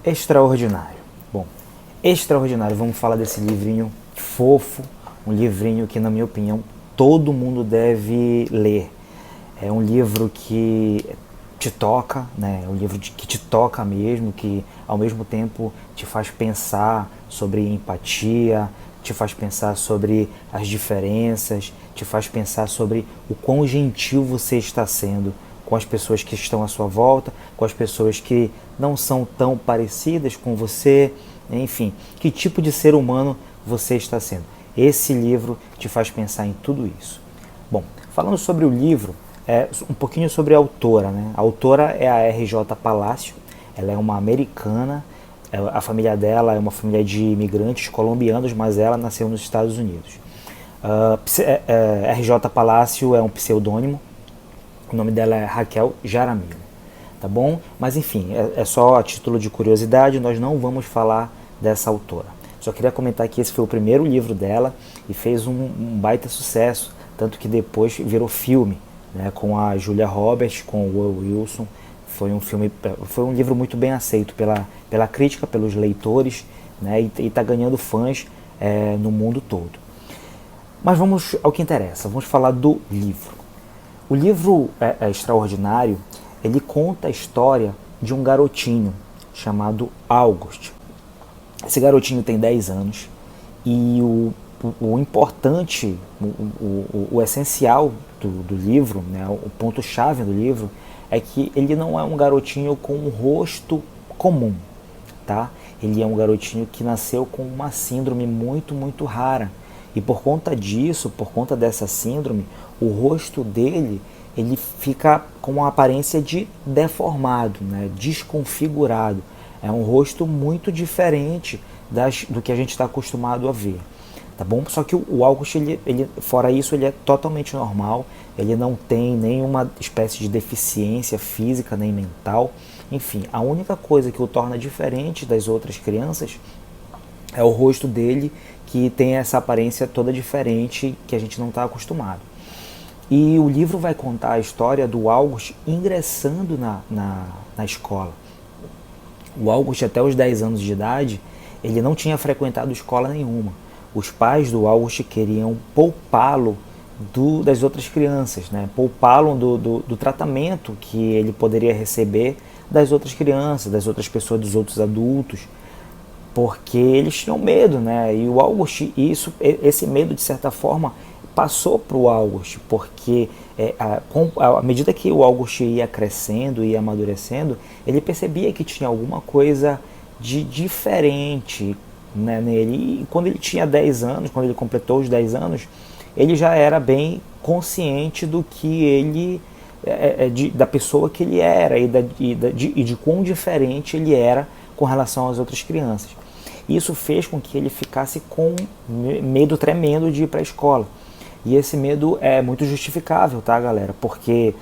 Extraordinário. Bom, extraordinário. Vamos falar desse livrinho fofo, um livrinho que, na minha opinião, todo mundo deve ler. É um livro que te toca, né? É um livro que te toca mesmo, que ao mesmo tempo te faz pensar sobre empatia, te faz pensar sobre as diferenças, te faz pensar sobre o quão gentil você está sendo com as pessoas que estão à sua volta, com as pessoas que não são tão parecidas com você, enfim, que tipo de ser humano você está sendo. Esse livro te faz pensar em tudo isso. Bom, falando sobre o livro, um pouquinho sobre a autora, né? A autora é a R.J. Palacio, ela é uma americana, a família dela é uma família de imigrantes colombianos, mas ela nasceu nos Estados Unidos. R.J. Palacio é um pseudônimo, o nome dela é Raquel Jaramillo, tá bom? Mas enfim, é só a título de curiosidade, nós não vamos falar dessa autora. Só queria comentar que esse foi o primeiro livro dela e fez um baita sucesso, tanto que depois virou filme, né, com a Julia Roberts, com o Will Wilson. Foi um livro muito bem aceito pela crítica, pelos leitores, né, e está ganhando fãs no mundo todo. Mas vamos ao que interessa, vamos falar do livro. O livro é extraordinário, ele conta a história de um garotinho chamado August. Esse garotinho tem 10 anos e o importante, o essencial do livro, né, o ponto-chave do livro, é que ele não é um garotinho com um rosto comum, tá? Ele é um garotinho que nasceu com uma síndrome muito, muito rara. E por conta disso, por conta dessa síndrome, o rosto dele ele fica com uma aparência de deformado, né, desconfigurado. É um rosto muito diferente do que a gente está acostumado a ver. Tá bom? Só que o August, fora isso, ele é totalmente normal, ele não tem nenhuma espécie de deficiência física nem mental. Enfim, a única coisa que o torna diferente das outras crianças é o rosto dele, que tem essa aparência toda diferente que a gente não está acostumado. E o livro vai contar a história do August ingressando na escola. O August, até os 10 anos de idade, ele não tinha frequentado escola nenhuma. Os pais do August queriam poupá-lo das outras crianças, né? Poupá-lo do tratamento que ele poderia receber das outras crianças, das outras pessoas, dos outros adultos, porque eles tinham medo, né? E o August, esse medo, de certa forma, passou para o August, porque à medida que o August ia crescendo e amadurecendo, ele percebia que tinha alguma coisa de diferente, né, nele. E quando ele tinha 10 anos, quando ele completou os 10 anos, ele já era bem consciente do que ele, da pessoa que ele era e de quão diferente ele era com relação às outras crianças. Isso fez com que ele ficasse com medo tremendo de ir para a escola. E esse medo é muito justificável, tá, galera? Porque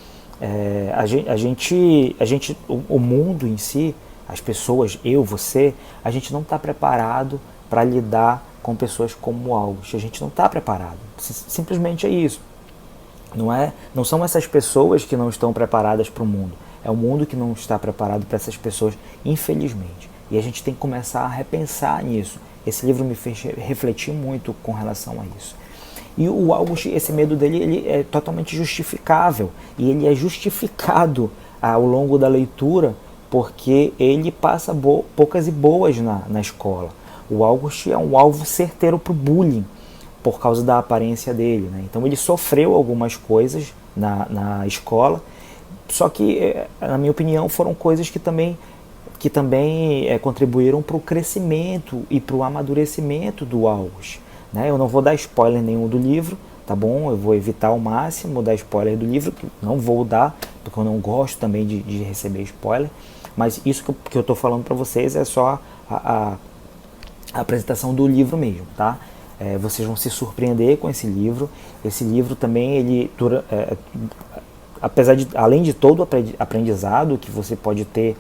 o mundo em si, as pessoas, você, a gente não está preparado para lidar com pessoas como o August. A gente não está preparado. Simplesmente é isso. Não são essas pessoas que não estão preparadas para o mundo. É o mundo que não está preparado para essas pessoas, infelizmente. E a gente tem que começar a repensar nisso. Esse livro me fez refletir muito com relação a isso. E o August, esse medo dele, ele é totalmente justificável. E ele é justificado ao longo da leitura, porque ele passa poucas e boas na escola. O August é um alvo certeiro para o bullying, por causa da aparência dele, né? Então ele sofreu algumas coisas na escola, só que, na minha opinião, foram coisas que também contribuíram para o crescimento e para o amadurecimento do August, né? Eu não vou dar spoiler nenhum do livro, tá bom? Eu vou evitar ao máximo dar spoiler do livro, que não vou dar, porque eu não gosto também de receber spoiler, mas isso que eu estou falando para vocês é só a apresentação do livro mesmo, tá? Vocês vão se surpreender com esse livro. Esse livro também, ele dura, além de todo o aprendizado que você pode ter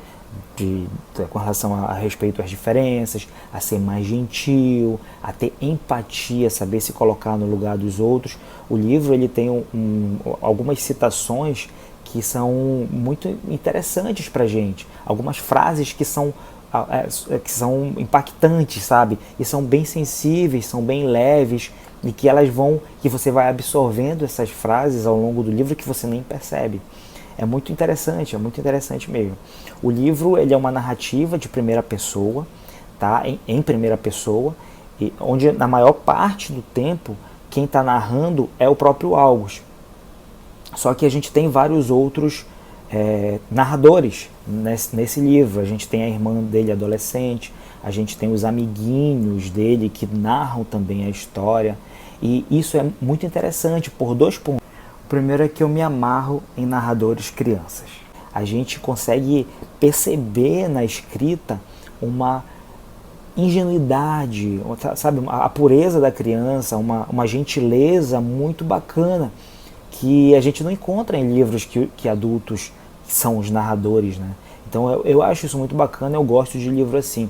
com relação a respeito às diferenças, a ser mais gentil, a ter empatia, saber se colocar no lugar dos outros, o livro ele tem algumas citações que são muito interessantes para a gente, algumas frases que são que são impactantes, sabe? E são bem sensíveis, são bem leves, e que você vai absorvendo essas frases ao longo do livro que você nem percebe. É muito interessante mesmo. O livro, ele é uma narrativa de primeira pessoa, tá? Em primeira pessoa, onde na maior parte do tempo quem está narrando é o próprio August. Só que a gente tem vários outros narradores nesse livro. A gente tem a irmã dele adolescente, a gente tem os amiguinhos dele que narram também a história. E isso é muito interessante por 2 pontos. O primeiro é que eu me amarro em narradores crianças. A gente consegue perceber na escrita uma ingenuidade, sabe, a pureza da criança, uma gentileza muito bacana que a gente não encontra em livros que adultos são os narradores, né? Então eu acho isso muito bacana, eu gosto de livro assim.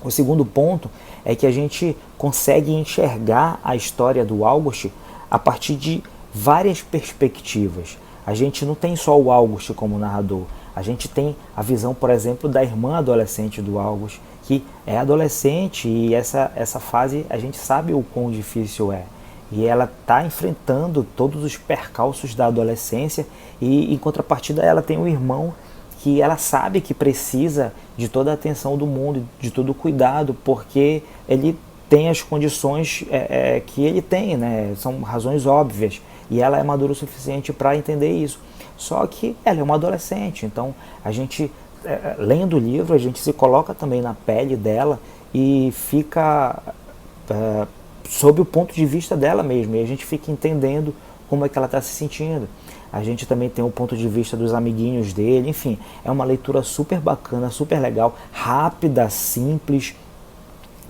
O segundo ponto é que a gente consegue enxergar a história do August a partir de várias perspectivas. A gente não tem só o August como narrador, a gente tem a visão, por exemplo, da irmã adolescente do August, que é adolescente e essa fase a gente sabe o quão difícil é. E ela está enfrentando todos os percalços da adolescência e, em contrapartida, ela tem um irmão que ela sabe que precisa de toda a atenção do mundo, de todo o cuidado, porque ele tem as condições que ele tem, né? São razões óbvias, e ela é madura o suficiente para entender isso. Só que ela é uma adolescente, então a gente, lendo o livro, a gente se coloca também na pele dela e fica sob o ponto de vista dela mesmo, e a gente fica entendendo como é que ela está se sentindo. A gente também tem o ponto de vista dos amiguinhos dele, enfim, é uma leitura super bacana, super legal, rápida, simples,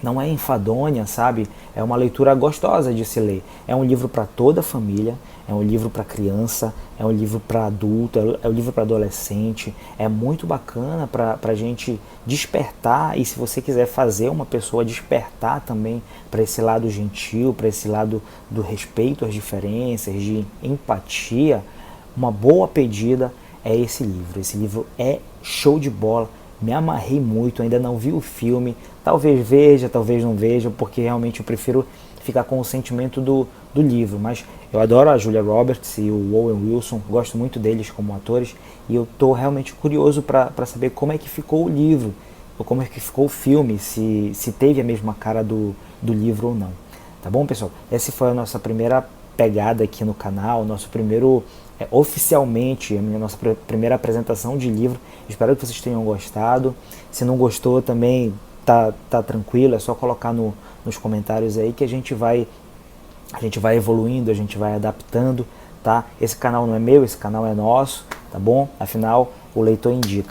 não é enfadonha, sabe? É uma leitura gostosa de se ler. É um livro para toda a família, é um livro para criança, é um livro para adulto, é um livro para adolescente. É muito bacana para a gente despertar, e se você quiser fazer uma pessoa despertar também para esse lado gentil, para esse lado do respeito às diferenças, de empatia, uma boa pedida é esse livro. Esse livro é show de bola. Me amarrei muito, ainda não vi o filme, talvez veja, talvez não veja, porque realmente eu prefiro ficar com o sentimento do livro, mas eu adoro a Julia Roberts e o Owen Wilson, gosto muito deles como atores, e eu estou realmente curioso para saber como é que ficou o livro, ou como é que ficou o filme, se teve a mesma cara do livro ou não. Tá bom, pessoal? Essa foi a nossa primeira pegada aqui no canal, nosso primeiro... oficialmente, a nossa primeira apresentação de livro. Espero que vocês tenham gostado. Se não gostou também, tá tranquilo, é só colocar nos comentários aí que a gente vai evoluindo, a gente vai adaptando, tá? Esse canal não é meu, esse canal é nosso, tá bom? Afinal, o leitor indica.